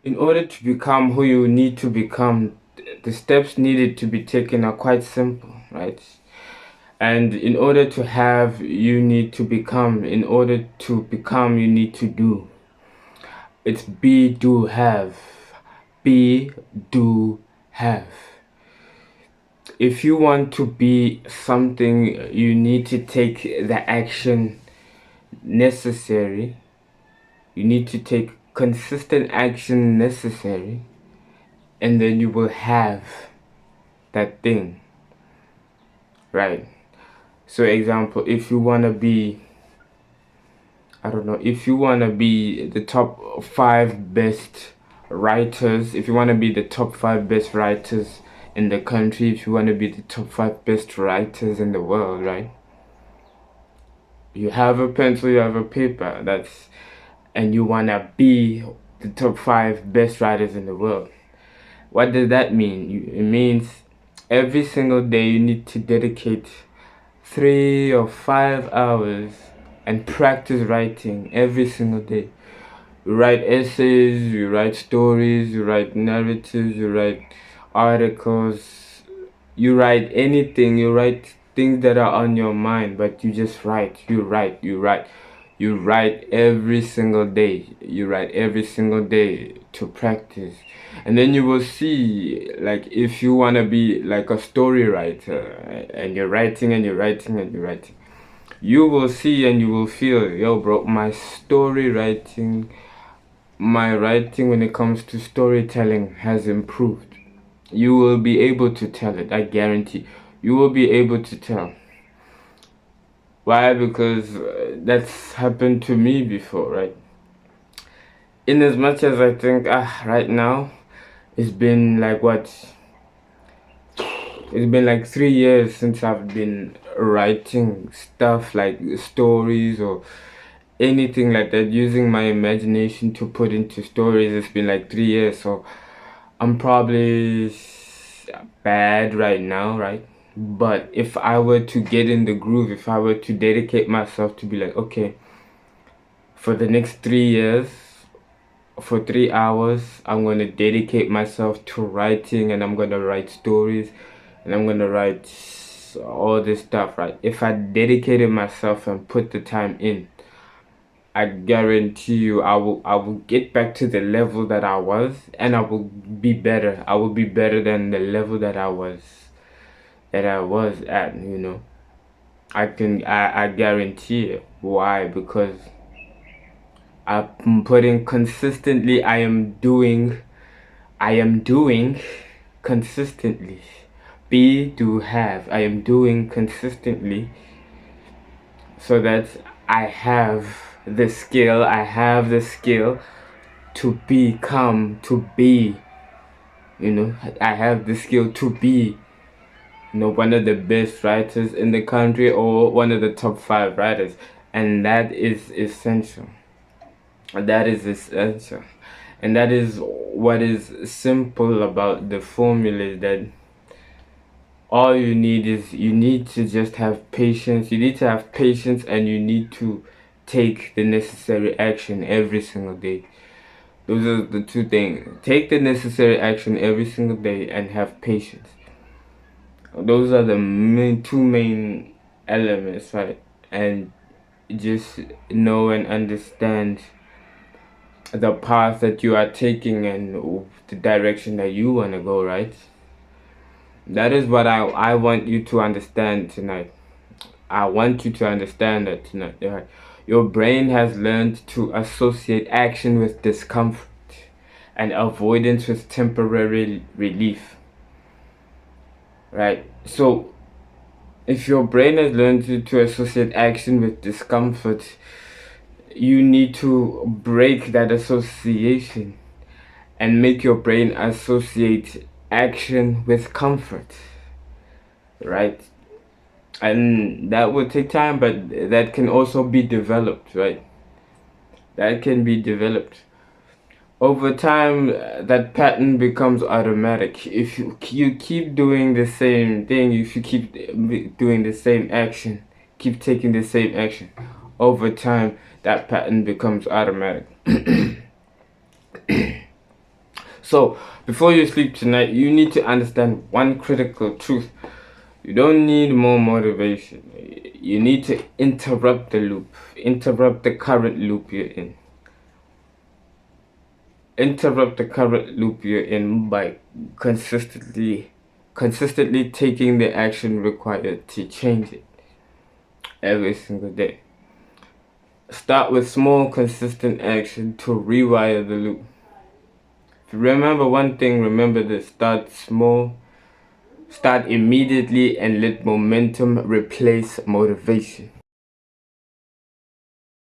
In order to become who you need to become, the steps needed to be taken are quite simple, right? And in order to have, you need to become. In order to become, you need to do. It's be, do, have. Be, do, have. If you want to be something, you need to take the action necessary. You need to take consistent action necessary, and then you will have that thing, right? So example, if you want to be, I don't know, if you want to be the top 5 best writers, if you want to be the top 5 best writers in the country, if you want to be the top 5 best writers in the world, right? You have a pencil, you have a paper, and you want to be the top 5 best writers in the world. What does that mean? It means every single day you need to dedicate 3 or 5 hours and practice writing every single day. You write essays, you write stories, you write narratives, you write articles, you write anything, you write things that are on your mind, but you just write, you write, you write. You write every single day. You write every single day to practice. And then you will see, like, if you want to be like a story writer and you're writing and you're writing and you're writing, you will see and you will feel, yo, bro, my writing when it comes to storytelling has improved. You will be able to tell it, I guarantee. You will be able to tell. Why? Because that's happened to me before, right? In as much as I think, right now, it's been like what? It's been like 3 years since I've been writing stuff like stories or anything like that, using my imagination to put into stories. It's been like 3 years, so I'm probably bad right now, right? But if I were to get in the groove, if I were to dedicate myself to be like, okay, for the next 3 years, for 3 hours, I'm going to dedicate myself to writing, and I'm going to write stories, and I'm going to write all this stuff, right? If I dedicated myself and put the time in, I guarantee you I will get back to the level that I was, and I will be better. I will be better than the level that I was at, you know. I guarantee it. Why? Because I'm putting consistently, I am doing consistently. Be, do, have. I am doing consistently so that I have the skill to become, to be, you know, I have the skill to be, you know, one of the best writers in the country or one of the top 5 writers. And that is essential. That is essential. And that is what is simple about the formula, is that all you need is, you need to just have patience. You need to have patience, and you need to take the necessary action every single day. Those are the two things. Take the necessary action every single day and have patience. Those are the two main elements, right? And just know and understand the path that you are taking and the direction that you want to go, right? That is what I want you to understand tonight. I want you to understand that tonight. Right? Your brain has learned to associate action with discomfort and avoidance with temporary relief. Right? So, if your brain has learned to associate action with discomfort, you need to break that association and make your brain associate action with comfort, right? And that will take time, but that can also be developed, right? That can be developed over time. That pattern becomes automatic. If you keep doing the same thing, if you keep doing the same action, keep taking the same action, over time that pattern becomes automatic. So before you sleep tonight, you need to understand one critical truth. You don't need more motivation. You need to interrupt the loop, interrupt the current loop you're in. Interrupt the current loop you're in by consistently taking the action required to change it every single day. Start with small, consistent action to rewire the loop. If you remember one thing, remember this: start small, start immediately, and let momentum replace motivation.